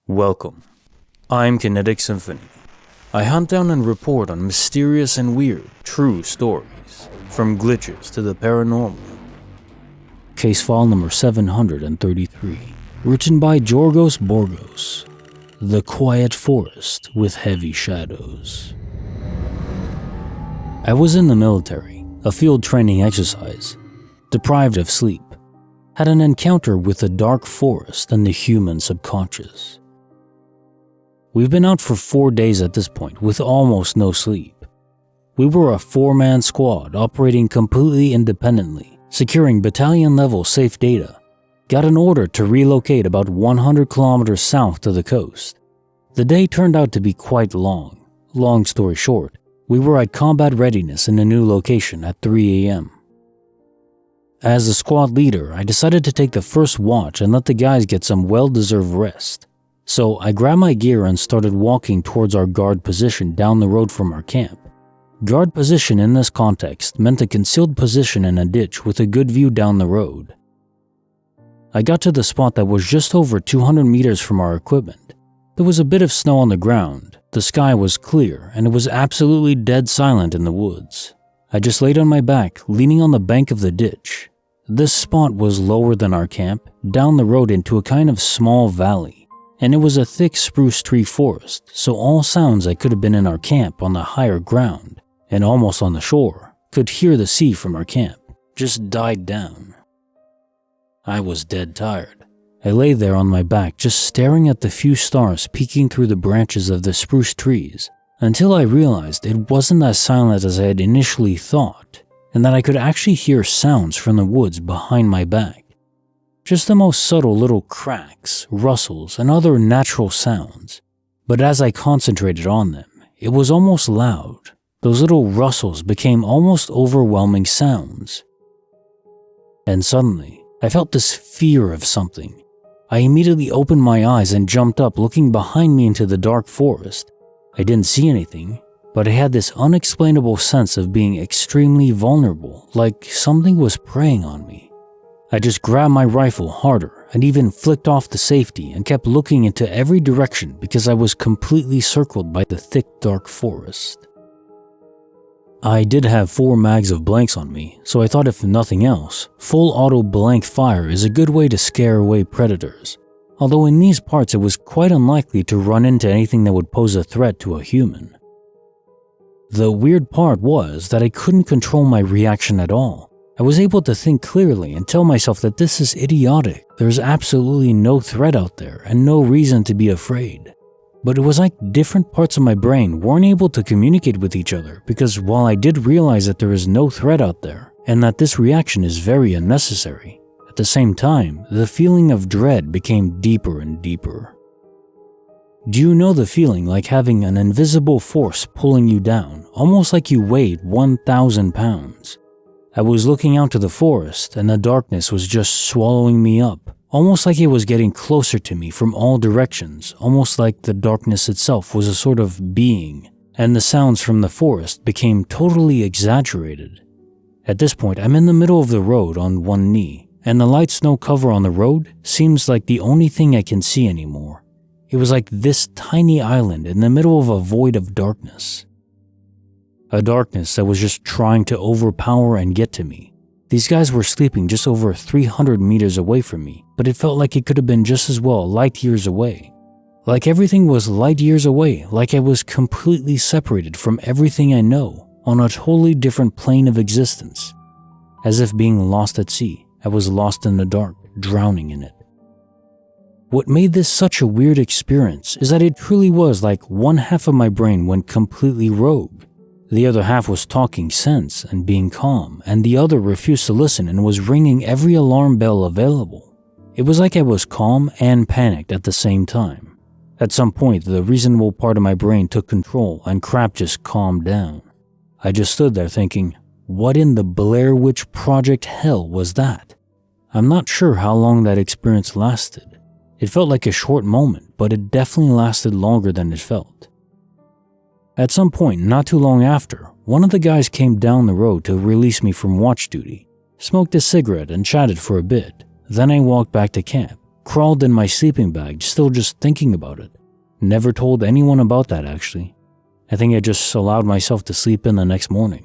Welcome. I'm Kinetic Symphony. I hunt down and report on mysterious and weird, true stories, from glitches to the paranormal. Case file number 733, written by Jorgosborgos, The Quiet Forest with Heavy Shadows. I was in the military, a field training exercise, deprived of sleep, had an encounter with the dark forest and the human subconscious. We've been out for 4 days at this point with almost no sleep. We were a 4-man squad operating completely independently, securing battalion-level safe data. Got an order to relocate about 100 kilometers south to the coast. The day turned out to be quite long. Long story short, we were at combat readiness in a new location at 3 a.m. As the squad leader, I decided to take the first watch and let the guys get some well-deserved rest. So I grabbed my gear and started walking towards our guard position down the road from our camp. Guard position in this context meant a concealed position in a ditch with a good view down the road. I got to the spot that was just over 200 meters from our equipment. There was a bit of snow on the ground, the sky was clear, and it was absolutely dead silent in the woods. I just laid on my back, leaning on the bank of the ditch. This spot was lower than our camp, down the road into a kind of small valley. And it was a thick spruce tree forest, so all sounds that could have been in our camp on the higher ground, and almost on the shore, could hear the sea from our camp, just died down. I was dead tired. I lay there on my back just staring at the few stars peeking through the branches of the spruce trees, until I realized it wasn't as silent as I had initially thought, and that I could actually hear sounds from the woods behind my back. Just the most subtle little cracks, rustles, and other natural sounds. But as I concentrated on them, it was almost loud. Those little rustles became almost overwhelming sounds. And suddenly, I felt this fear of something. I immediately opened my eyes and jumped up, looking behind me into the dark forest. I didn't see anything, but I had this unexplainable sense of being extremely vulnerable, like something was preying on me. I just grabbed my rifle harder and even flicked off the safety and kept looking into every direction because I was completely circled by the thick dark forest. I did have 4 mags of blanks on me, so I thought if nothing else, full auto blank fire is a good way to scare away predators, although in these parts it was quite unlikely to run into anything that would pose a threat to a human. The weird part was that I couldn't control my reaction at all. I was able to think clearly and tell myself that this is idiotic. There's absolutely no threat out there and no reason to be afraid. But it was like different parts of my brain weren't able to communicate with each other because while I did realize that there is no threat out there and that this reaction is very unnecessary, at the same time, the feeling of dread became deeper and deeper. Do you know the feeling like having an invisible force pulling you down, almost like you weighed 1,000 pounds? I was looking out to the forest and the darkness was just swallowing me up, almost like it was getting closer to me from all directions, almost like the darkness itself was a sort of being, and the sounds from the forest became totally exaggerated. At this point, I'm in the middle of the road on one knee, and the light snow cover on the road seems like the only thing I can see anymore. It was like this tiny island in the middle of a void of darkness. A darkness that was just trying to overpower and get to me. These guys were sleeping just over 300 meters away from me, but it felt like it could have been just as well light years away. Like everything was light years away, like I was completely separated from everything I know, on a totally different plane of existence. As if being lost at sea, I was lost in the dark, drowning in it. What made this such a weird experience is that it truly was like one half of my brain went completely rogue. The other half was talking sense and being calm, and the other refused to listen and was ringing every alarm bell available. It was like I was calm and panicked at the same time. At some point, the reasonable part of my brain took control and crap just calmed down. I just stood there thinking, what in the Blair Witch Project hell was that? I'm not sure how long that experience lasted. It felt like a short moment, but it definitely lasted longer than it felt. At some point, not too long after, one of the guys came down the road to release me from watch duty, smoked a cigarette and chatted for a bit. Then I walked back to camp, crawled in my sleeping bag, still just thinking about it. Never told anyone about that actually. I think I just allowed myself to sleep in the next morning.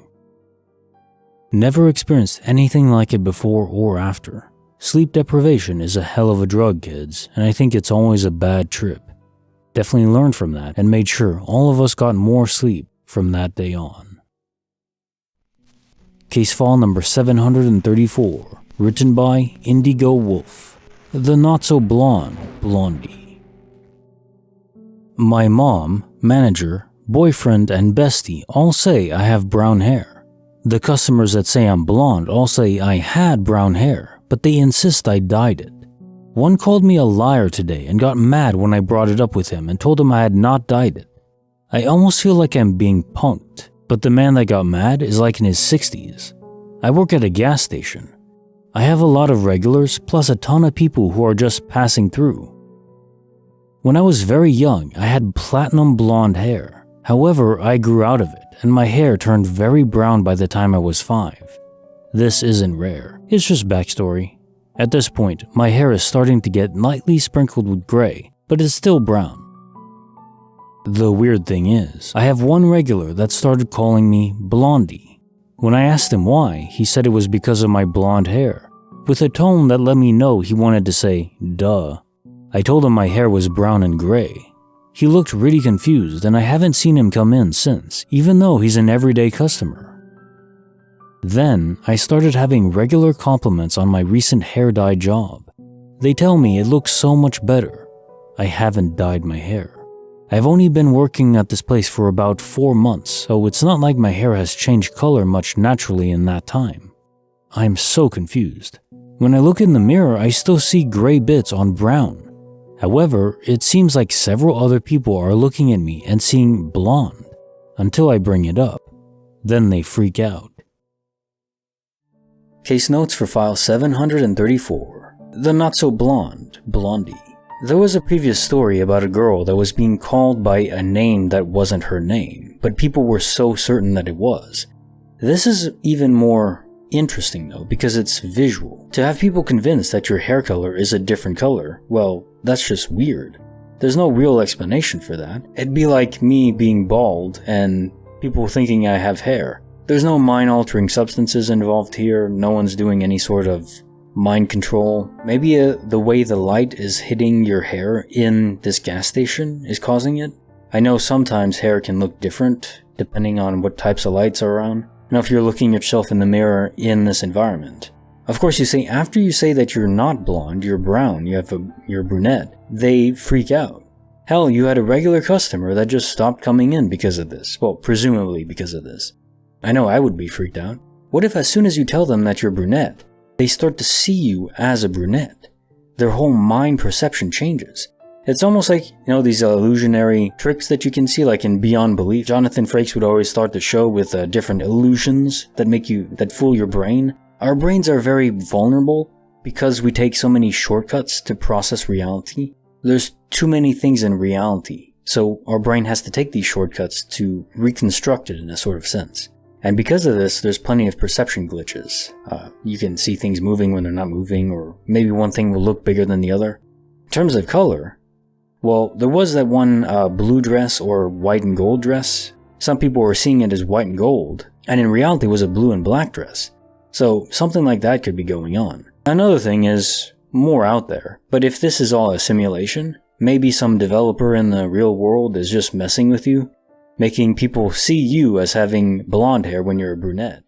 Never experienced anything like it before or after. Sleep deprivation is a hell of a drug, kids, and I think it's always a bad trip. Definitely learned from that and made sure all of us got more sleep from that day on. Case file number 734, written by indigowulf, the not-so-blonde Blondie. My mom, manager, boyfriend, and bestie all say I have brown hair. The customers that say I'm blonde all say I had brown hair, but they insist I dyed it. One called me a liar today and got mad when I brought it up with him and told him I had not dyed it. I almost feel like I'm being punked, but the man that got mad is like in his 60s. I work at a gas station. I have a lot of regulars plus a ton of people who are just passing through. When I was very young, I had platinum blonde hair. However, I grew out of it and my hair turned very brown by the time I was 5. This isn't rare, it's just backstory. At this point, my hair is starting to get lightly sprinkled with gray, but it's still brown. The weird thing is, I have one regular that started calling me Blondie. When I asked him why, he said it was because of my blonde hair, with a tone that let me know he wanted to say, duh. I told him my hair was brown and gray. He looked really confused and I haven't seen him come in since, even though he's an everyday customer. Then, I started having regular compliments on my recent hair dye job. They tell me it looks so much better. I haven't dyed my hair. I've only been working at this place for about 4 months, so it's not like my hair has changed color much naturally in that time. I'm so confused. When I look in the mirror, I still see gray bits on brown. However, it seems like several other people are looking at me and seeing blonde, until I bring it up. Then they freak out. Case notes for file 734, the not-so-blonde Blondie. There was a previous story about a girl that was being called by a name that wasn't her name, but people were so certain that it was. This is even more interesting though, because it's visual. To have people convinced that your hair color is a different color, well, that's just weird. There's no real explanation for that. It'd be like me being bald and people thinking I have hair. There's no mind-altering substances involved here, no one's doing any sort of mind control. Maybe the way the light is hitting your hair in this gas station is causing it. I know sometimes hair can look different depending on what types of lights are around. Now if you're looking at yourself in the mirror in this environment. Of course you say, after you say that you're not blonde, you're brown, you're brunette, they freak out. Hell, you had a regular customer that just stopped coming in because of this. Well, presumably because of this. I know I would be freaked out. What if as soon as you tell them that you're brunette, they start to see you as a brunette? Their whole mind perception changes. It's almost like, these illusionary tricks that you can see, like in Beyond Belief. Jonathan Frakes would always start the show with different illusions that fool your brain. Our brains are very vulnerable because we take so many shortcuts to process reality. There's too many things in reality, so our brain has to take these shortcuts to reconstruct it in a sort of sense. And because of this, there's plenty of perception glitches. You can see things moving when they're not moving, or maybe one thing will look bigger than the other. In terms of color, well, there was that one blue dress or white and gold dress. Some people were seeing it as white and gold, and in reality it was a blue and black dress. So something like that could be going on. Another thing is more out there, but if this is all a simulation, maybe some developer in the real world is just messing with you, making people see you as having blonde hair when you're a brunette.